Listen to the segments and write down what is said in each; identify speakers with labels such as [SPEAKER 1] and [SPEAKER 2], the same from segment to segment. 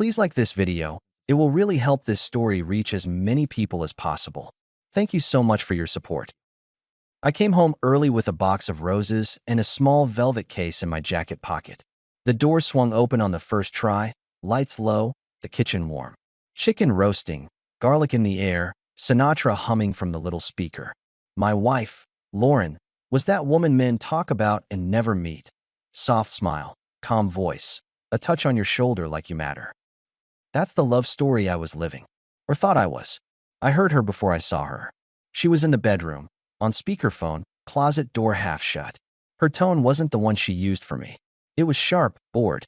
[SPEAKER 1] Please like this video. It will really help this story reach as many people as possible. Thank you so much for your support. I came home early with a box of roses and a small velvet case in my jacket pocket. The door swung open on the first try, lights low, the kitchen warm. Chicken roasting, garlic in the air, Sinatra humming from the little speaker. My wife, Lauren, was that woman men talk about and never meet. Soft smile, calm voice, a touch on your shoulder like you matter. That's the love story I was living, or thought I was. I heard her before I saw her. She was in the bedroom, on speakerphone, closet door half shut. Her tone wasn't the one she used for me. It was sharp, bored.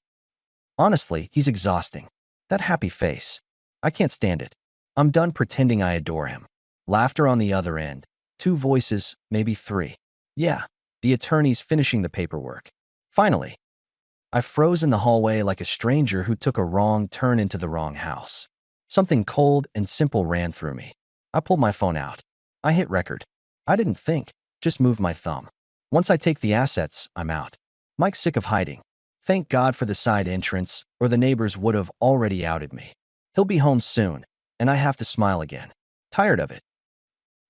[SPEAKER 1] Honestly, he's exhausting. That happy face. I can't stand it. I'm done pretending I adore him. Laughter on the other end. 2 voices, maybe 3. Yeah, the attorney's finishing the paperwork. Finally. I froze in the hallway like a stranger who took a wrong turn into the wrong house. Something cold and simple ran through me. I pulled my phone out. I hit record. I didn't think, just moved my thumb. Once I take the assets, I'm out. Mike's sick of hiding. Thank God for the side entrance, or the neighbors would have already outed me. He'll be home soon, and I have to smile again. Tired of it.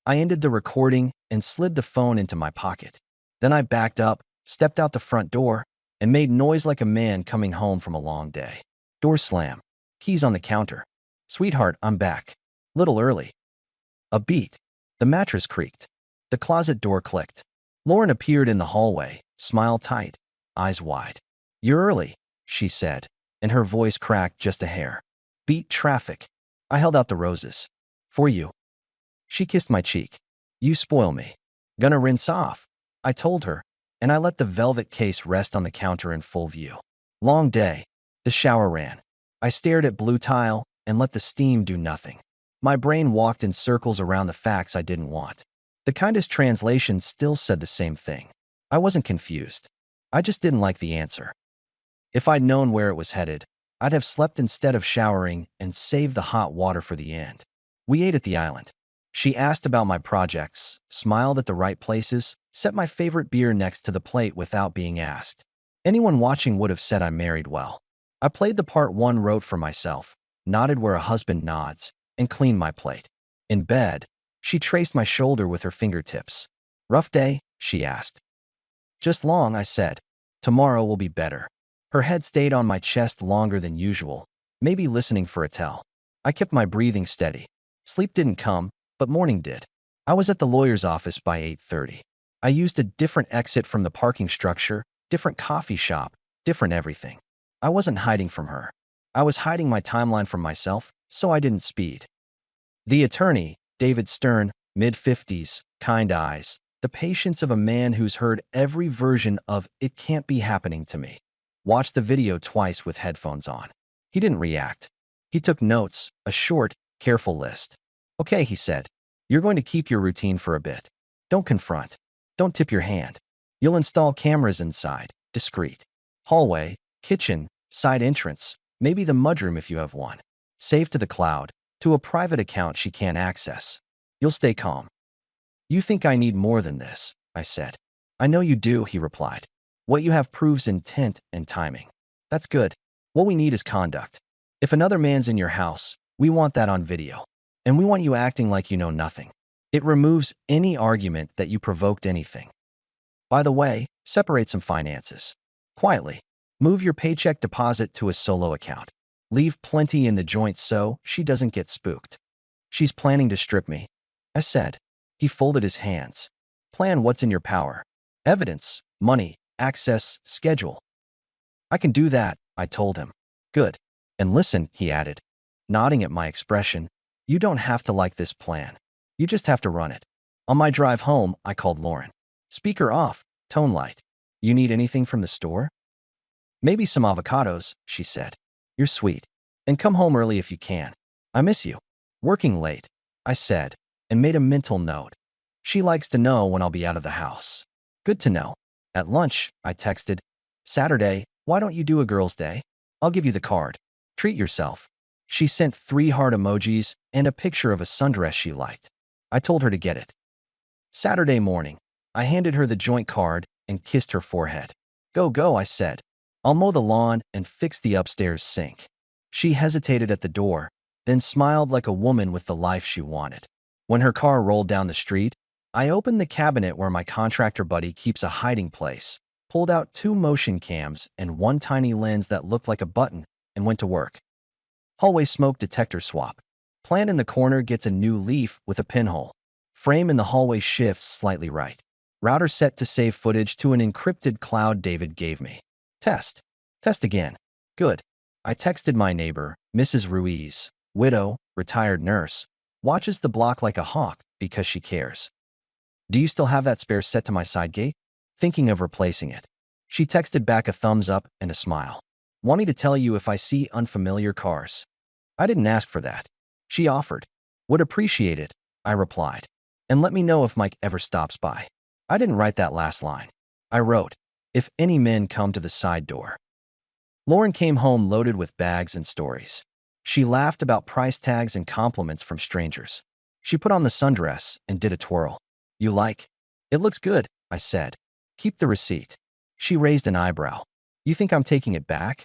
[SPEAKER 1] I ended the recording and slid the phone into my pocket. Then I backed up, stepped out the front door, and made noise like a man coming home from a long day. Door slam. Keys on the counter. Sweetheart, I'm back. Little early. A beat. The mattress creaked. The closet door clicked. Lauren appeared in the hallway, smile tight, eyes wide. You're early, she said, and her voice cracked just a hair. Beat traffic. I held out the roses. For you. She kissed my cheek. You spoil me. Gonna rinse off, I told her, and I let the velvet case rest on the counter in full view. Long day. The shower ran. I stared at blue tile and let the steam do nothing. My brain walked in circles around the facts I didn't want. The kindest translation still said the same thing. I wasn't confused. I just didn't like the answer. If I'd known where it was headed, I'd have slept instead of showering and saved the hot water for the end. We ate at the island. She asked about my projects, smiled at the right places, set my favorite beer next to the plate without being asked. Anyone watching would have said I married well. I played the part one wrote for myself, nodded where a husband nods, and cleaned my plate. In bed, she traced my shoulder with her fingertips. Rough day? She asked. Just long, I said. Tomorrow will be better. Her head stayed on my chest longer than usual, maybe listening for a tell. I kept my breathing steady. Sleep didn't come, but morning did. I was at the lawyer's office by 8:30. I used a different exit from the parking structure, different coffee shop, different everything. I wasn't hiding from her. I was hiding my timeline from myself, so I didn't speed. The attorney, David Stern, mid-50s, kind eyes, the patience of a man who's heard every version of "it can't be happening to me," watched the video twice with headphones on. He didn't react. He took notes, a short, careful list. Okay, he said. You're going to keep your routine for a bit. Don't confront. Don't tip your hand. You'll install cameras inside, discreet. Hallway, kitchen, side entrance, maybe the mudroom if you have one. Save to the cloud, to a private account she can't access. You'll stay calm. You think I need more than this, I said. I know you do, he replied. What you have proves intent and timing. That's good. What we need is conduct. If another man's in your house, we want that on video. And we want you acting like you know nothing. It removes any argument that you provoked anything. By the way, separate some finances. Quietly. Move your paycheck deposit to a solo account. Leave plenty in the joint so she doesn't get spooked. She's planning to strip me, I said. He folded his hands. Plan what's in your power. Evidence, money, access, schedule. I can do that, I told him. Good. And listen, he added, nodding at my expression, you don't have to like this plan. You just have to run it. On my drive home, I called Lauren. Speaker off, tone light. You need anything from the store? Maybe some avocados, she said. You're sweet. And come home early if you can. I miss you. Working late, I said, and made a mental note. She likes to know when I'll be out of the house. Good to know. At lunch, I texted, Saturday, why don't you do a girl's day? I'll give you the card. Treat yourself. She sent 3 heart emojis and a picture of a sundress she liked. I told her to get it. Saturday morning, I handed her the joint card and kissed her forehead. Go, go, I said. I'll mow the lawn and fix the upstairs sink. She hesitated at the door, then smiled like a woman with the life she wanted. When her car rolled down the street, I opened the cabinet where my contractor buddy keeps a hiding place, pulled out 2 motion cams and 1 tiny lens that looked like a button, and went to work. Hallway smoke detector swap. Plant in the corner gets a new leaf with a pinhole. Frame in the hallway shifts slightly right. Router set to save footage to an encrypted cloud David gave me. Test. Test again. Good. I texted my neighbor, Mrs. Ruiz, widow, retired nurse, watches the block like a hawk because she cares. Do you still have that spare set to my side gate? Thinking of replacing it. She texted back a thumbs up and a smile. Want me to tell you if I see unfamiliar cars? I didn't ask for that. She offered. Would appreciate it, I replied. And let me know if Mike ever stops by. I didn't write that last line. I wrote, if any men come to the side door. Lauren came home loaded with bags and stories. She laughed about price tags and compliments from strangers. She put on the sundress and did a twirl. You like? It looks good, I said. Keep the receipt. She raised an eyebrow. You think I'm taking it back?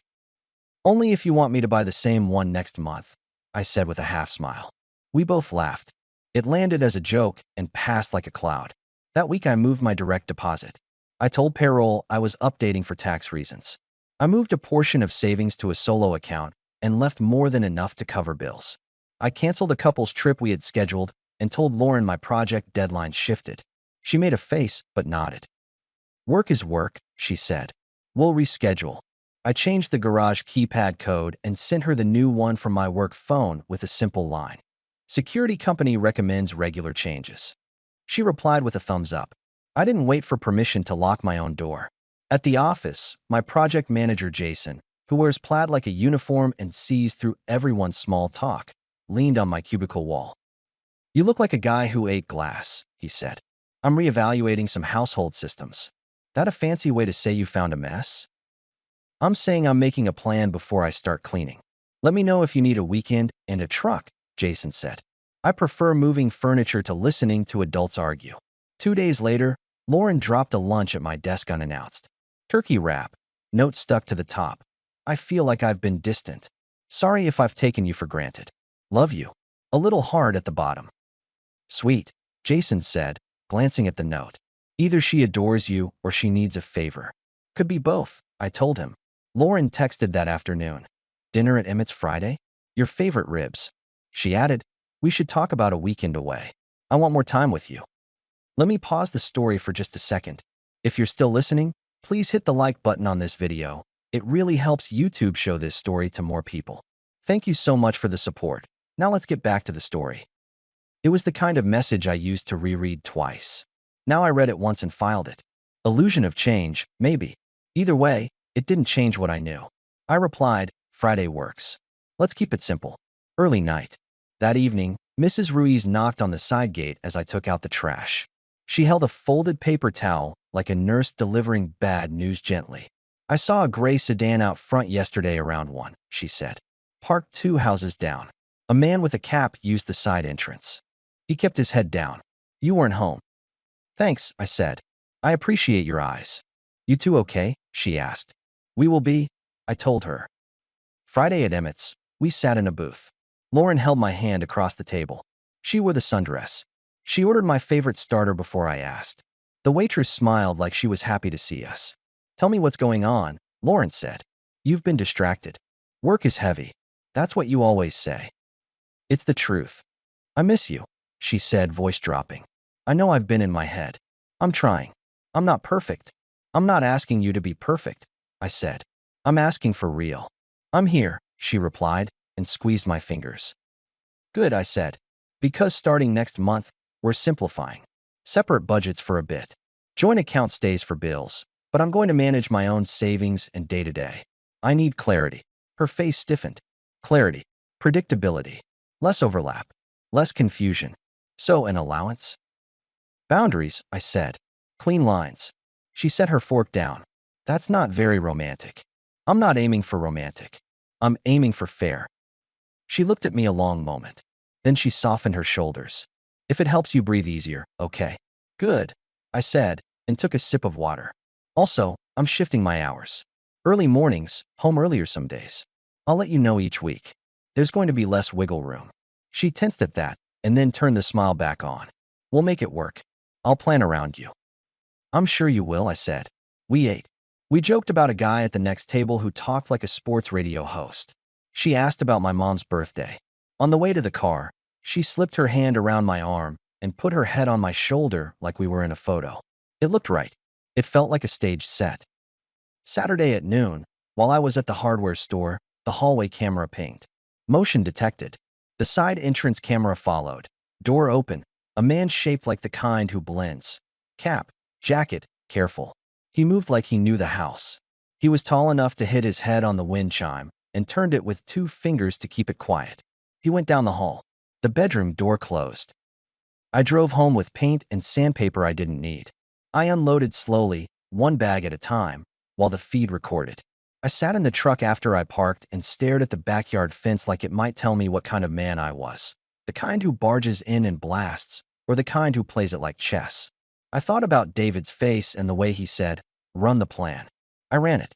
[SPEAKER 1] Only if you want me to buy the same one next month, I said with a half smile. We both laughed. It landed as a joke and passed like a cloud. That week I moved my direct deposit. I told payroll I was updating for tax reasons. I moved a portion of savings to a solo account and left more than enough to cover bills. I canceled a couple's trip we had scheduled and told Lauren my project deadline shifted. She made a face but nodded. Work is work, she said. We'll reschedule. I changed the garage keypad code and sent her the new one from my work phone with a simple line. Security company recommends regular changes. She replied with a thumbs up. I didn't wait for permission to lock my own door. At the office, my project manager Jason, who wears plaid like a uniform and sees through everyone's small talk, leaned on my cubicle wall. You look like a guy who ate glass, he said. I'm reevaluating some household systems. That a fancy way to say you found a mess? I'm saying I'm making a plan before I start cleaning. Let me know if you need a weekend and a truck, Jason said. I prefer moving furniture to listening to adults argue. 2 days later, Lauren dropped a lunch at my desk unannounced. Turkey wrap. Note stuck to the top. I feel like I've been distant. Sorry if I've taken you for granted. Love you. A little hard at the bottom. Sweet, Jason said, glancing at the note. Either she adores you or she needs a favor. Could be both, I told him. Lauren texted that afternoon. Dinner at Emmett's Friday? Your favorite ribs. She added, we should talk about a weekend away. I want more time with you. Let me pause the story for just a second. If you're still listening, please hit the like button on this video. It really helps YouTube show this story to more people. Thank you so much for the support. Now let's get back to the story. It was the kind of message I used to reread twice. Now I read it once and filed it. Illusion of change, maybe. Either way, it didn't change what I knew. I replied, Friday works. Let's keep it simple. Early night. That evening, Mrs. Ruiz knocked on the side gate as I took out the trash. She held a folded paper towel like a nurse delivering bad news gently. I saw a gray sedan out front yesterday around 1, she said. Parked 2 houses down. A man with a cap used the side entrance. He kept his head down. You weren't home. Thanks, I said. I appreciate your eyes. You two okay? She asked. We will be, I told her. Friday at Emmett's, we sat in a booth. Lauren held my hand across the table. She wore the sundress. She ordered my favorite starter before I asked. The waitress smiled like she was happy to see us. Tell me what's going on, Lauren said. You've been distracted. Work is heavy. That's what you always say. It's the truth. I miss you, she said, voice dropping. I know I've been in my head. I'm trying. I'm not perfect. I'm not asking you to be perfect, I said. I'm asking for real. I'm here, she replied, and squeezed my fingers. Good, I said. Because starting next month, we're simplifying. Separate budgets for a bit. Joint account stays for bills, but I'm going to manage my own savings and day-to-day. I need clarity. Her face stiffened. Clarity. Predictability. Less overlap. Less confusion. So an allowance? Boundaries, I said. Clean lines. She set her fork down. That's not very romantic. I'm not aiming for romantic. I'm aiming for fair. She looked at me a long moment. Then she softened her shoulders. If it helps you breathe easier, okay. Good, I said, and took a sip of water. Also, I'm shifting my hours. Early mornings, home earlier some days. I'll let you know each week. There's going to be less wiggle room. She tensed at that and then turned the smile back on. We'll make it work. I'll plan around you. I'm sure you will, I said. We ate. We joked about a guy at the next table who talked like a sports radio host. She asked about my mom's birthday. On the way to the car, she slipped her hand around my arm and put her head on my shoulder like we were in a photo. It looked right. It felt like a staged set. Saturday at noon, while I was at the hardware store, the hallway camera pinged. Motion detected. The side entrance camera followed. Door open. A man shaped like the kind who blends. Cap, jacket, careful. He moved like he knew the house. He was tall enough to hit his head on the wind chime and turned it with 2 fingers to keep it quiet. He went down the hall. The bedroom door closed. I drove home with paint and sandpaper I didn't need. I unloaded slowly, one bag at a time, while the feed recorded. I sat in the truck after I parked and stared at the backyard fence like it might tell me what kind of man I was. The kind who barges in and blasts, or the kind who plays it like chess. I thought about David's face and the way he said, "Run the plan." I ran it.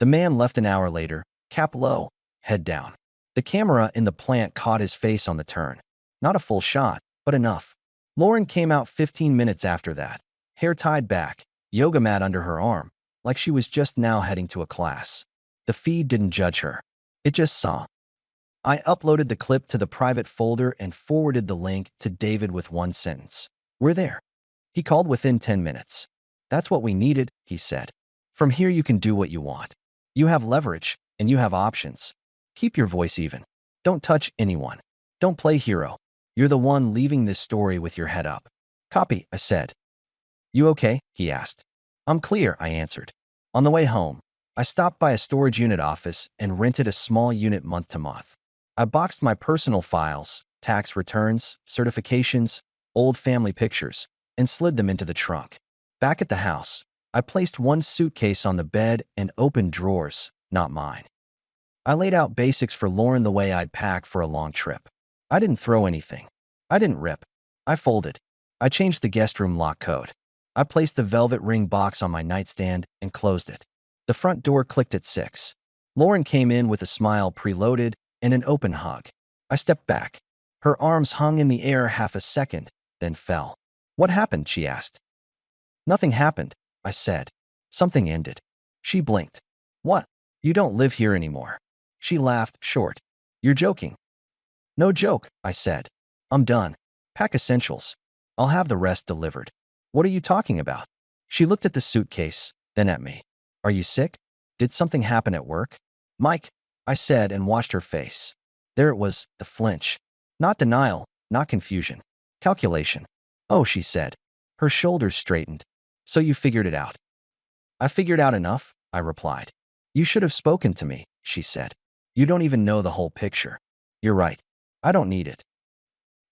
[SPEAKER 1] The man left an hour later, cap low, head down. The camera in the plant caught his face on the turn. Not a full shot, but enough. Lauren came out 15 minutes after that, hair tied back, yoga mat under her arm, like she was just now heading to a class. The feed didn't judge her. It just saw. I uploaded the clip to the private folder and forwarded the link to David with one sentence. "We're there." He called within 10 minutes. "That's what we needed," he said. "From here you can do what you want. You have leverage, and you have options. Keep your voice even. Don't touch anyone. Don't play hero. You're the one leaving this story with your head up." "Copy," I said. "You okay?" he asked. "I'm clear," I answered. On the way home, I stopped by a storage unit office and rented a small unit month to month. I boxed my personal files, tax returns, certifications, old family pictures, and slid them into the trunk. Back at the house, I placed one suitcase on the bed and opened drawers, not mine. I laid out basics for Lauren the way I'd pack for a long trip. I didn't throw anything. I didn't rip. I folded. I changed the guest room lock code. I placed the velvet ring box on my nightstand and closed it. The front door clicked at 6. Lauren came in with a smile preloaded and an open hug. I stepped back. Her arms hung in the air half a second, then fell. "What happened?" she asked. "Nothing happened," I said. "Something ended." She blinked. "What? You don't live here anymore." She laughed short. "You're joking." "No joke," I said. "I'm done. Pack essentials. I'll have the rest delivered." "What are you talking about?" She looked at the suitcase, then at me. "Are you sick? Did something happen at work?" "Mike," I said and watched her face. There it was, the flinch. Not denial, not confusion. Calculation. "Oh," she said. Her shoulders straightened. "So you figured it out." "I figured out enough," I replied. "You should have spoken to me," she said. "You don't even know the whole picture." "You're right. I don't need it."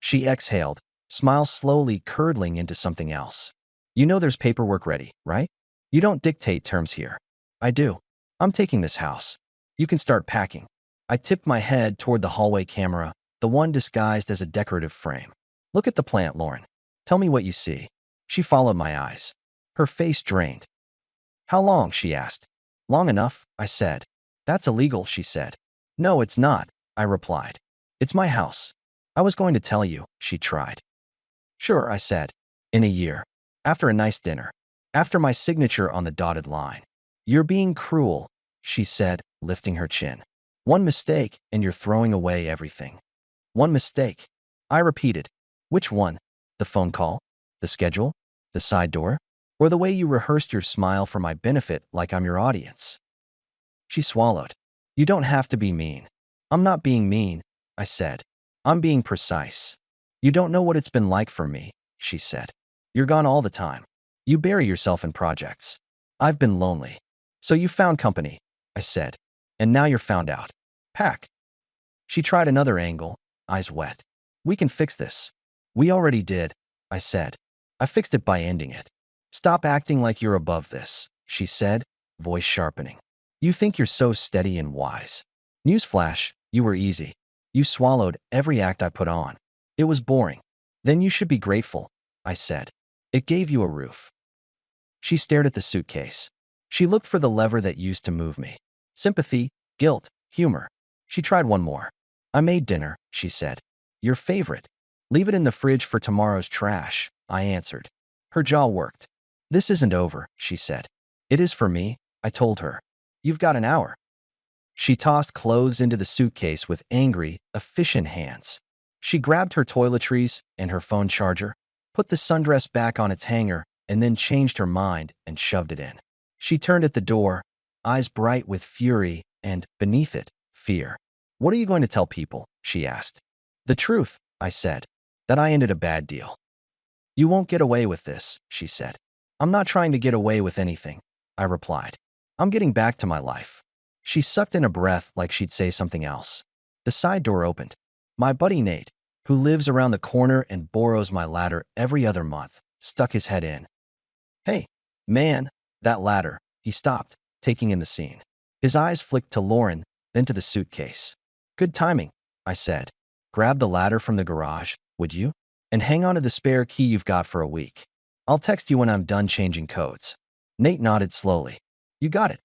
[SPEAKER 1] She exhaled, smile slowly curdling into something else. "You know there's paperwork ready, right? You don't dictate terms here." "I do. I'm taking this house. You can start packing." I tipped my head toward the hallway camera, the one disguised as a decorative frame. "Look at the plant, Lauren. Tell me what you see." She followed my eyes. Her face drained. "How long?" she asked. "Long enough," I said. "That's illegal," she said. "No, it's not," I replied. "It's my house." "I was going to tell you," she tried. "Sure," I said. "In a year. After a nice dinner. After my signature on the dotted line." "You're being cruel," she said, lifting her chin. "One mistake, and you're throwing away everything." "One mistake," I repeated. "Which one? The phone call? The schedule? The side door? Or the way you rehearsed your smile for my benefit like I'm your audience?" She swallowed. "You don't have to be mean." "I'm not being mean," I said. "I'm being precise." "You don't know what it's been like for me," she said. "You're gone all the time. You bury yourself in projects. I've been lonely. So you found company," I said. "And now you're found out. Pack." She tried another angle, eyes wet. "We can fix this." "We already did," I said. "I fixed it by ending it." "Stop acting like you're above this," she said, voice sharpening. "You think you're so steady and wise. Newsflash, you were easy. You swallowed every act I put on. It was boring. Then you should be grateful," I said. "It gave you a roof." She stared at the suitcase. She looked for the lever that used to move me. Sympathy, guilt, Humor. She tried one more. I made dinner, she said. Your favorite. Leave it in the fridge for tomorrow's trash, I answered. Her jaw worked. This isn't over, she said. It is for me, I told her. You've got an hour. She tossed clothes into the suitcase with angry, efficient hands. She grabbed her toiletries and her phone charger, put the sundress back on its hanger, and then changed her mind and shoved it in. She turned at the door, eyes bright with fury and, beneath it, fear. What are you going to tell people? She asked. The truth, I said. That I ended a bad deal. You won't get away with this, she said. I'm not trying to get away with anything, I replied. I'm getting back to my life. She sucked in a breath like she'd say something else. The side door opened. My buddy Nate, who lives around the corner and borrows my ladder every other month, stuck his head in. Hey, man, that ladder. He stopped, taking in the scene. His eyes flicked to Lauren, then to the suitcase. Good timing, I said. Grab the ladder from the garage, would you? And hang on to the spare key you've got for a week. I'll text you when I'm done changing codes. Nate nodded slowly. You got it.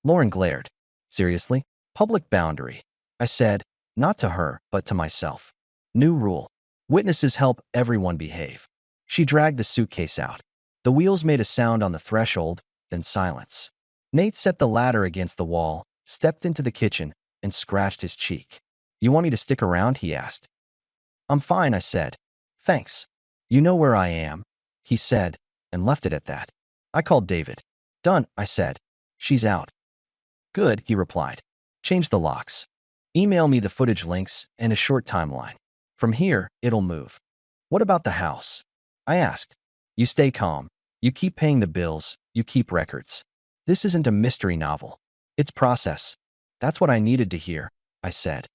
[SPEAKER 1] Lauren glared. Seriously? Public boundary. I said, not to her, but to myself. New rule. Witnesses help everyone behave. She dragged the suitcase out. The wheels made a sound on the threshold, then silence. Nate set the ladder against the wall, stepped into the kitchen, and scratched his cheek. You want me to stick around? He asked. I'm fine, I said. Thanks. You know where I am, he said, and left it at that. I called David. Done, I said. She's out. Good, he replied. Change the locks. Email me the footage links and a short timeline. From here, it'll move. What about the house? I asked. You stay calm. You keep paying the bills. You keep records. This isn't a mystery novel. It's process. That's what I needed to hear, I said.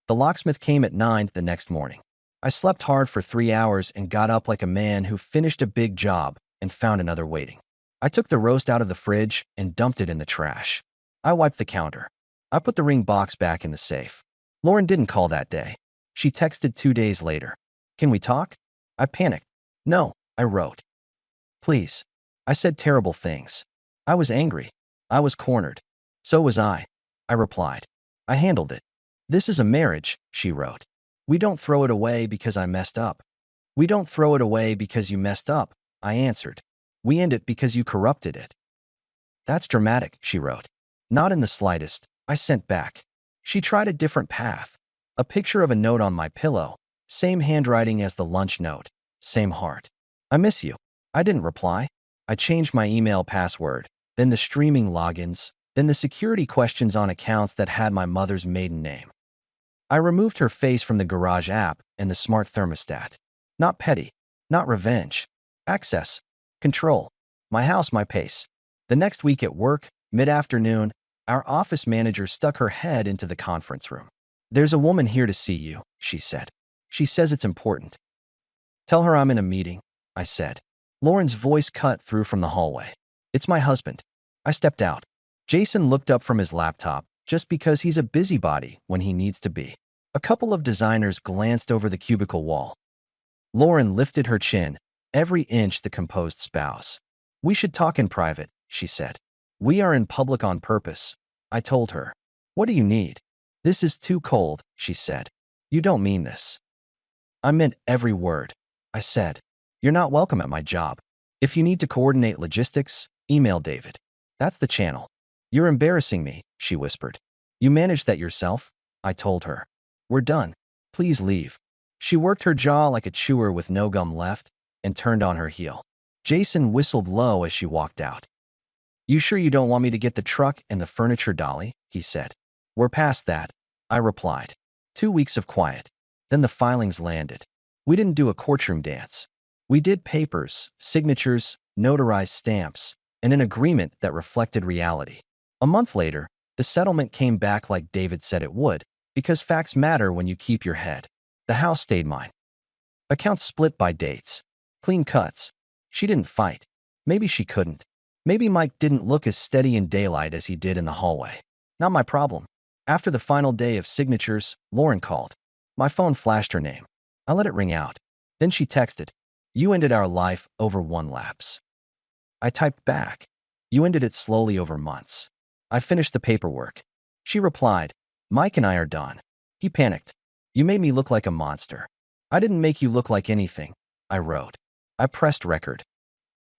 [SPEAKER 1] The locksmith came at 9 the next morning. I slept hard for 3 hours and got up like a man who finished a big job and found another waiting. I took the roast out of the fridge and dumped it in the trash. I wiped the counter. I put the ring box back in the safe. Lauren didn't call that day. She texted 2 days later. Can we talk? I panicked. No, I wrote. Please. I said terrible things. I was angry. I was cornered. So was I replied. I handled it. This is a marriage, she wrote. We don't throw it away because I messed up. We don't throw it away because you messed up, I answered. We end it because you corrupted it. That's dramatic, she wrote. Not in the slightest, I sent back. She tried a different path. A picture of a note on my pillow, same handwriting as the lunch note, same heart. I miss you. I didn't reply. I changed my email password, then the streaming logins, then the security questions on accounts that had my mother's maiden name. I removed her face from the garage app and the smart thermostat. Not petty. Not revenge. Access. Control. My house, my pace. The next week at work, mid-afternoon, our office manager stuck her head into the conference room. There's a woman here to see you, she said. She says it's important. Tell her I'm in a meeting, I said. Lauren's voice cut through from the hallway. It's my husband. I stepped out. Jason looked up from his laptop, just because he's a busybody when he needs to be. A couple of designers glanced over the cubicle wall. Lauren lifted her chin, every inch the composed spouse. We should talk in private, she said. We are in public on purpose, I told her. What do you need? This is too cold, she said. You don't mean this. I meant every word, I said. You're not welcome at my job. If you need to coordinate logistics, email David. That's the channel. You're embarrassing me, she whispered. You manage that yourself, I told her. We're done. Please leave. She worked her jaw like a chewer with no gum left and turned on her heel. Jason whistled low as she walked out. You sure you don't want me to get the truck and the furniture dolly? He said. We're past that, I replied. 2 weeks of quiet. Then the filings landed. We didn't do a courtroom dance. We did papers, signatures, notarized stamps, and an agreement that reflected reality. A month later, the settlement came back like David said it would, because facts matter when you keep your head. The house stayed mine. Accounts split by dates. Clean cuts. She didn't fight. Maybe she couldn't. Maybe Mike didn't look as steady in daylight as he did in the hallway. Not my problem. After the final day of signatures, Lauren called. My phone flashed her name. I let it ring out. Then she texted, You ended our life over 1 lapse. I typed back. You ended it slowly over months. I finished the paperwork. She replied, Mike and I are done. He panicked. You made me look like a monster. I didn't make you look like anything, I wrote. I pressed record.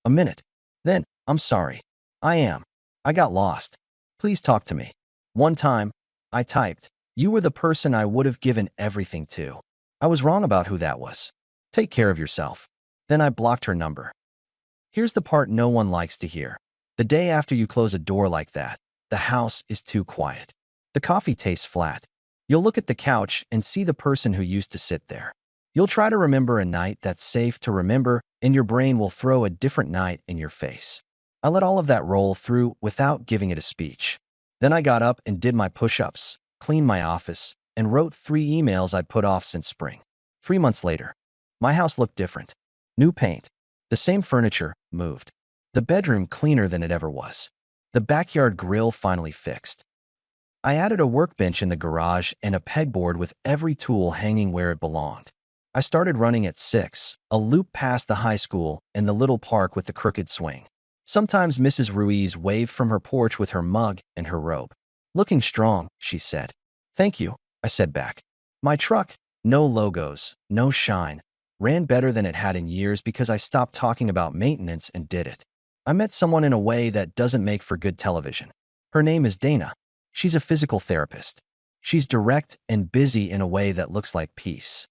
[SPEAKER 1] A minute. Then, I'm sorry. I got lost. Please talk to me. One time, I typed, you were the person I would have given everything to. I was wrong about who that was. Take care of yourself. Then I blocked her number. Here's the part no one likes to hear. The day after you close a door like that, the house is too quiet. The coffee tastes flat. You'll look at the couch and see the person who used to sit there. You'll try to remember a night that's safe to remember, and your brain will throw a different night in your face. I let all of that roll through without giving it a speech. Then I got up and did my push-ups, cleaned my office, and wrote 3 emails I'd put off since spring. 3 months later, my house looked different. New paint. The same furniture, moved. The bedroom cleaner than it ever was. The backyard grill finally fixed. I added a workbench in the garage and a pegboard with every tool hanging where it belonged. I started running at 6, a loop past the high school and the little park with the crooked swing. Sometimes Mrs. Ruiz waved from her porch with her mug and her robe. Looking strong, she said. Thank you, I said back. My truck, no logos, no shine, ran better than it had in years because I stopped talking about maintenance and did it. I met someone in a way that doesn't make for good television. Her name is Dana. She's a physical therapist. She's direct and busy in a way that looks like peace.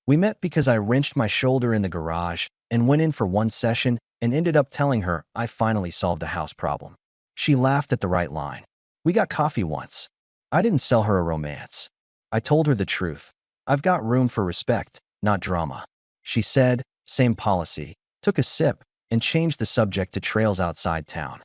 [SPEAKER 1] We met because I wrenched my shoulder in the garage and went in for one session and ended up telling her I finally solved a house problem. She laughed at the right line. We got coffee once. I didn't sell her a romance. I told her the truth. I've got room for respect, not drama. She said, same policy, took a sip, and changed the subject to trails outside town.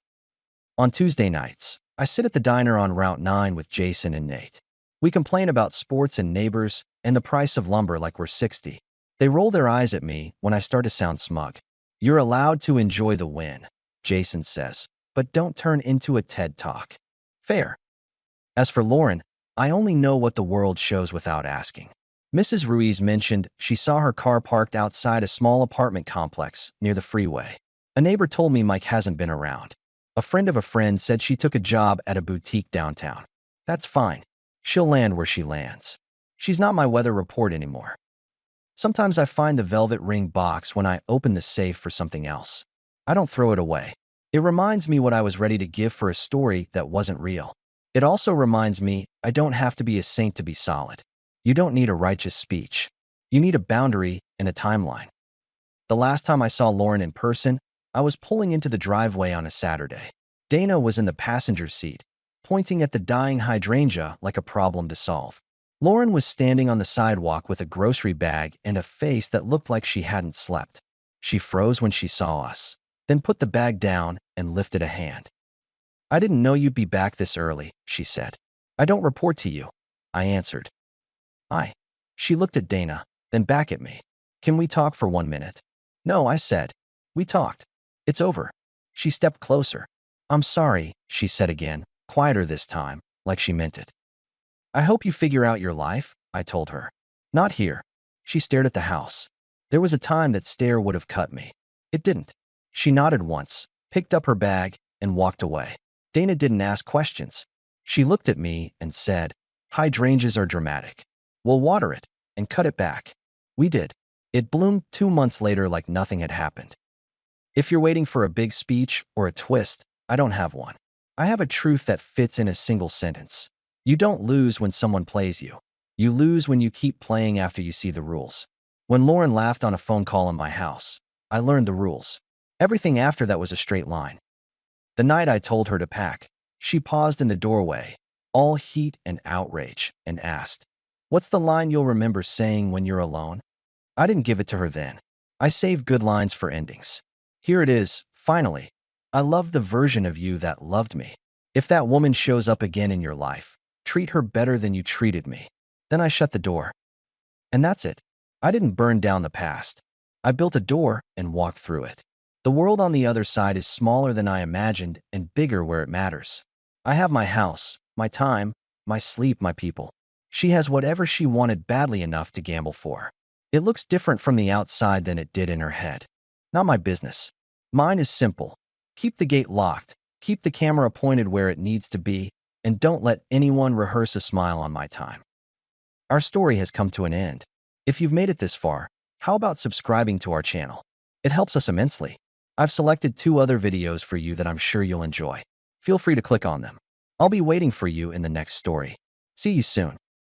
[SPEAKER 1] On Tuesday nights, I sit at the diner on Route 9 with Jason and Nate. We complain about sports and neighbors and the price of lumber like we're 60. They roll their eyes at me when I start to sound smug. You're allowed to enjoy the win, Jason says, but don't turn into a TED Talk. Fair. As for Lauren, I only know what the world shows without asking. Mrs. Ruiz mentioned she saw her car parked outside a small apartment complex near the freeway. A neighbor told me Mike hasn't been around. A friend of a friend said she took a job at a boutique downtown. That's fine. She'll land where she lands. She's not my weather report anymore. Sometimes I find the velvet ring box when I open the safe for something else. I don't throw it away. It reminds me what I was ready to give for a story that wasn't real. It also reminds me I don't have to be a saint to be solid. You don't need a righteous speech. You need a boundary and a timeline. The last time I saw Lauren in person, I was pulling into the driveway on a Saturday. Dana was in the passenger seat, pointing at the dying hydrangea like a problem to solve. Lauren was standing on the sidewalk with a grocery bag and a face that looked like she hadn't slept. She froze when she saw us, then put the bag down and lifted a hand. I didn't know you'd be back this early, she said. I don't report to you, I answered. She looked at Dana, then back at me. Can we talk for 1 minute? No, I said. We talked. It's over. She stepped closer. I'm sorry, she said again, quieter this time, like she meant it. I hope you figure out your life, I told her. Not here. She stared at the house. There was a time that stare would have cut me. It didn't. She nodded once, picked up her bag, and walked away. Dana didn't ask questions. She looked at me and said, hydrangeas are dramatic. We'll water it and cut it back. We did. It bloomed 2 months later like nothing had happened. If you're waiting for a big speech or a twist, I don't have one. I have a truth that fits in a single sentence. You don't lose when someone plays you. You lose when you keep playing after you see the rules. When Lauren laughed on a phone call in my house, I learned the rules. Everything after that was a straight line. The night I told her to pack, she paused in the doorway, all heat and outrage, and asked, what's the line you'll remember saying when you're alone? I didn't give it to her then. I save good lines for endings. Here it is, finally. I love the version of you that loved me. If that woman shows up again in your life, treat her better than you treated me. Then I shut the door. And that's it. I didn't burn down the past. I built a door and walked through it. The world on the other side is smaller than I imagined and bigger where it matters. I have my house, my time, my sleep, my people. She has whatever she wanted badly enough to gamble for. It looks different from the outside than it did in her head. Not my business. Mine is simple. Keep the gate locked, keep the camera pointed where it needs to be, and don't let anyone rehearse a smile on my time. Our story has come to an end. If you've made it this far, how about subscribing to our channel? It helps us immensely. I've selected 2 other videos for you that I'm sure you'll enjoy. Feel free to click on them. I'll be waiting for you in the next story. See you soon.